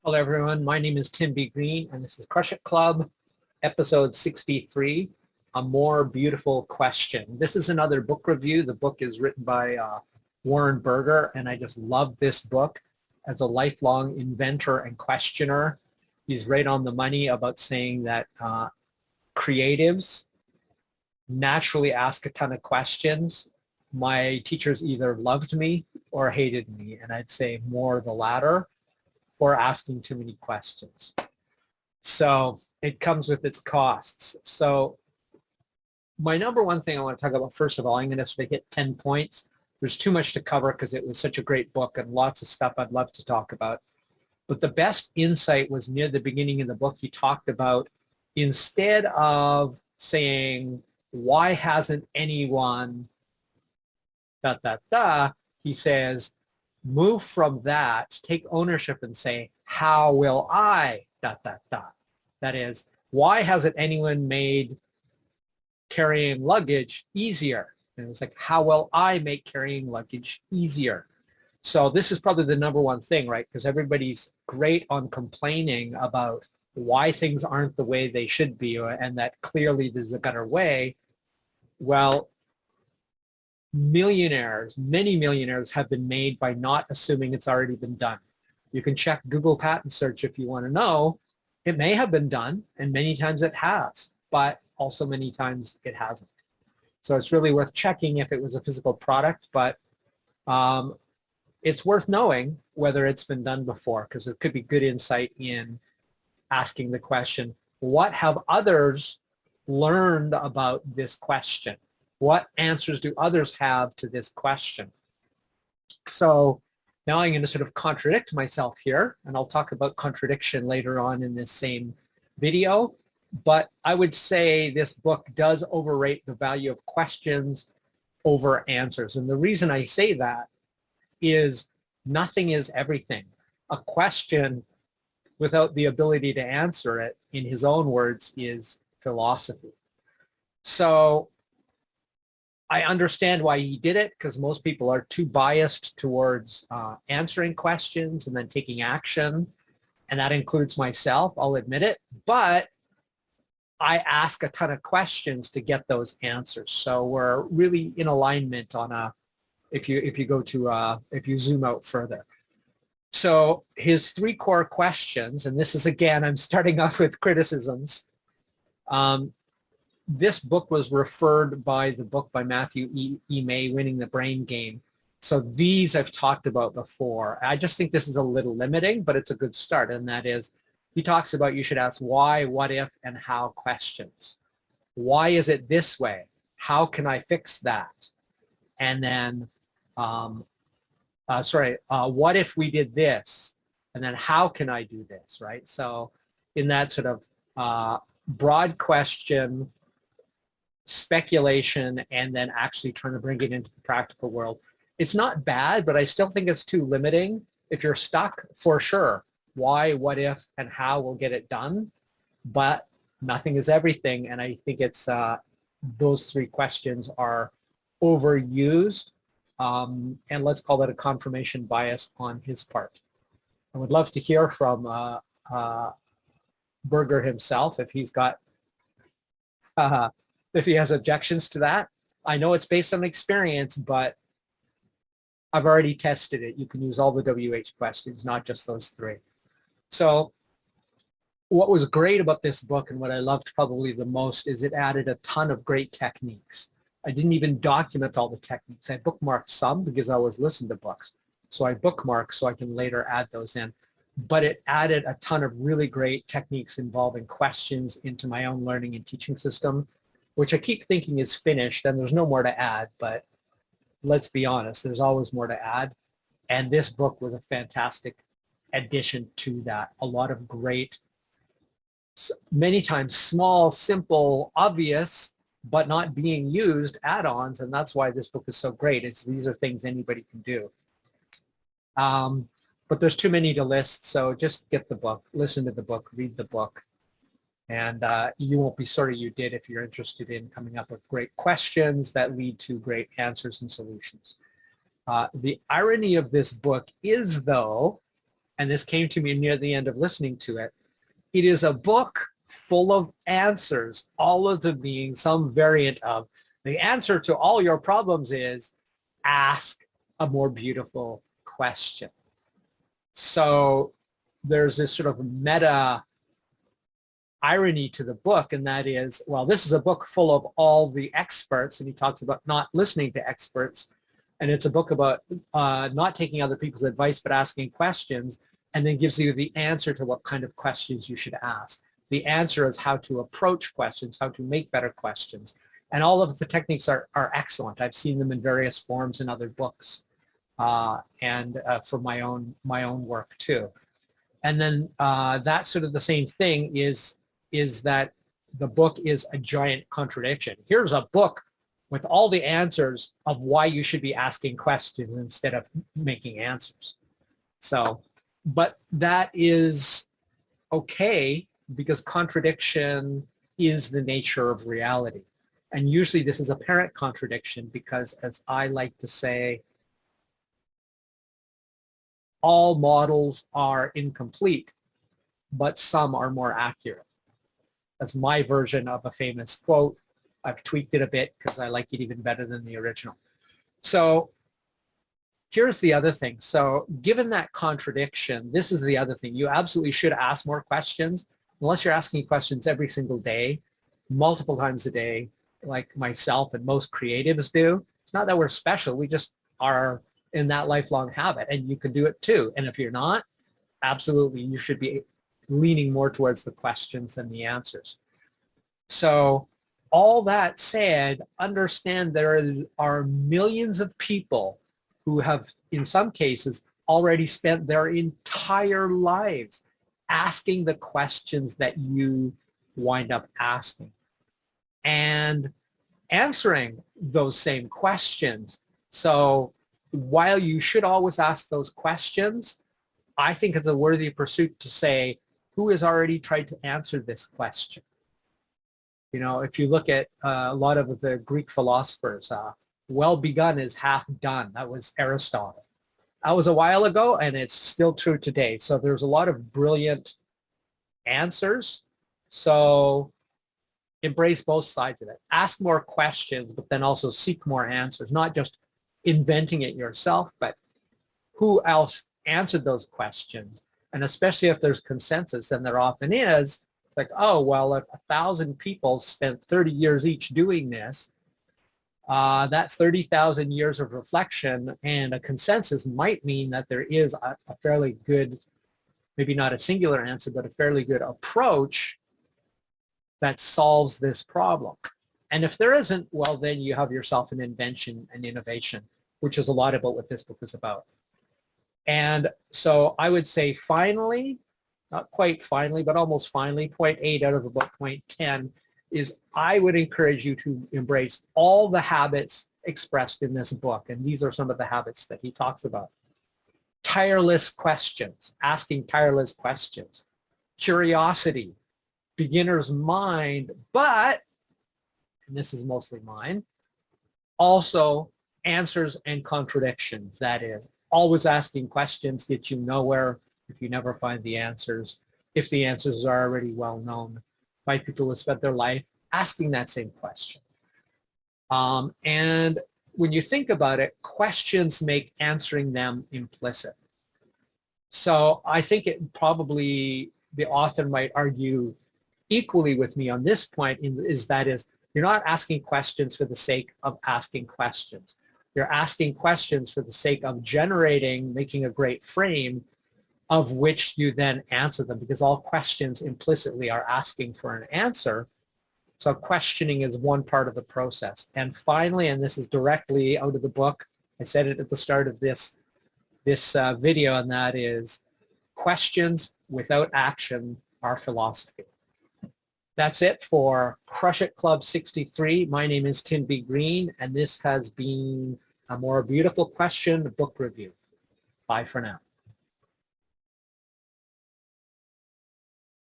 Hello everyone, my name is Tim B. Green and this is 𝗕𝗏𝗂𝗵, episode 63, A More Beautiful Question. This is another book review. The book is written by Warren Berger, and I just love this book. As a lifelong inventor and questioner, he's right on the money about saying that creatives naturally ask a ton of questions. My teachers either loved me or hated me, and I'd say more the latter, or asking too many questions. So it comes with its costs. So my number one thing I want to talk about, first of all, I'm going to sort of hit 10 points. There's too much to cover because it was such a great book and lots of stuff I'd love to talk about. But the best insight was near the beginning of the book. He talked about, instead of saying, why hasn't anyone, he says, move from that, take ownership and say, how will I, That is, why hasn't anyone made carrying luggage easier? And it's like, how will I make carrying luggage easier? So this is probably the number one thing, right? Because everybody's great on complaining about why things aren't the way they should be, and that clearly there's a better way. Well, many millionaires have been made by not assuming it's already been done. You can check Google patent search if you want to know. It may have been done, and many times it has, but also many times it hasn't. So it's really worth checking if it was a physical product, but it's worth knowing whether it's been done before, because it could be good insight in asking the question, what have others learned about this question? What answers do others have to this question? So now I'm going to sort of contradict myself here, and I'll talk about contradiction later on in this same video. But I would say this book does overrate the value of questions over answers. And the reason I say that is nothing is everything. A question without the ability to answer it, in his own words, is philosophy. So I understand why he did it, because most people are too biased towards answering questions and then taking action, and that includes myself, I'll admit it, but I ask a ton of questions to get those answers. So we're really in alignment on if you zoom out further. So his three core questions, and this is, again, I'm starting off with criticisms. This book was referred by the book by Matthew E. May, Winning the Brain Game. So these I've talked about before. I just think this is a little limiting, but it's a good start. And that is, he talks about you should ask why, what if, and how questions. Why is it this way? How can I fix that? And then, what if we did this? And then how can I do this, right? So in that sort of broad question, speculation, and then actually trying to bring it into the practical world. It's not bad, but I still think it's too limiting. If you're stuck, for sure, why, what if, and how will get it done, but nothing is everything, and I think it's those three questions are overused, and let's call that a confirmation bias on his part. I would love to hear from Berger himself if he's got if he has objections to that. I know it's based on experience, but I've already tested it. You can use all the WH questions, not just those three. So what was great about this book, and what I loved probably the most, is it added a ton of great techniques. I didn't even document all the techniques. I bookmarked some because I always listen to books. So I bookmark so I can later add those in. But it added a ton of really great techniques involving questions into my own learning and teaching system, which I keep thinking is finished and there's no more to add, but let's be honest, there's always more to add. And this book was a fantastic addition to that. A lot of great, many times small, simple, obvious, but not being used add-ons, and that's why this book is so great. These are things anybody can do. But there's too many to list, so just get the book, listen to the book, read the book. And you won't be sorry you did if you're interested in coming up with great questions that lead to great answers and solutions. The irony of this book is, though, and this came to me near the end of listening to it, it is a book full of answers, all of them being some variant of the answer to all your problems is ask a more beautiful question. So there's this sort of meta irony to the book, and that is, well, this is a book full of all the experts, and he talks about not listening to experts, and it's a book about not taking other people's advice but asking questions, and then gives you the answer to what kind of questions you should ask. The answer is how to approach questions, how to make better questions. And all of the techniques are excellent. I've seen them in various forms in other books and for my own work too. And then that's sort of the same thing is that the book is a giant contradiction. Here's a book with all the answers of why you should be asking questions instead of making answers. So, but that is okay because contradiction is the nature of reality. And usually this is apparent contradiction because, as I like to say, all models are incomplete, but some are more accurate. That's my version of a famous quote. I've tweaked it a bit because I like it even better than the original. So here's the other thing. So given that contradiction, this is the other thing. You absolutely should ask more questions, unless you're asking questions every single day, multiple times a day, like myself and most creatives do. It's not that we're special. We just are in that lifelong habit, and you can do it too. And if you're not, absolutely, you should be leaning more towards the questions than the answers. So all that said, understand there are millions of people who have, in some cases, already spent their entire lives asking the questions that you wind up asking and answering those same questions. So while you should always ask those questions, I think it's a worthy pursuit to say, who has already tried to answer this question? You know, if you look at a lot of the Greek philosophers, well begun is half done. That was Aristotle. That was a while ago, and it's still true today. So there's a lot of brilliant answers. So embrace both sides of it. Ask more questions, but then also seek more answers, not just inventing it yourself, but who else answered those questions? And especially if there's consensus, and there often is, it's like, oh, well, if 1,000 people spent 30 years each doing this, that 30,000 years of reflection and a consensus might mean that there is a fairly good, maybe not a singular answer, but a fairly good approach that solves this problem. And if there isn't, well, then you have yourself an invention and innovation, which is a lot about what this book is about. And so I would say finally, not quite finally, but almost finally, point 8 out of about point 10 is I would encourage you to embrace all the habits expressed in this book. And these are some of the habits that he talks about. Tireless questions, asking tireless questions. Curiosity, beginner's mind, but, and this is mostly mine, also answers and contradictions. That is, always asking questions gets you nowhere if you never find the answers, if the answers are already well known by people who spent their life asking that same question. And when you think about it, questions make answering them implicit. So I think it probably, the author might argue equally with me on this point, is you're not asking questions for the sake of asking questions. You're asking questions for the sake of generating, making a great frame of which you then answer them, because all questions implicitly are asking for an answer. So questioning is one part of the process. And finally, and this is directly out of the book, I said it at the start of this video, and that is, questions without action are philosophy. That's it for Crush It Club 63. My name is Tim B. Green, and this has been A More Beautiful Question book review. Bye for now.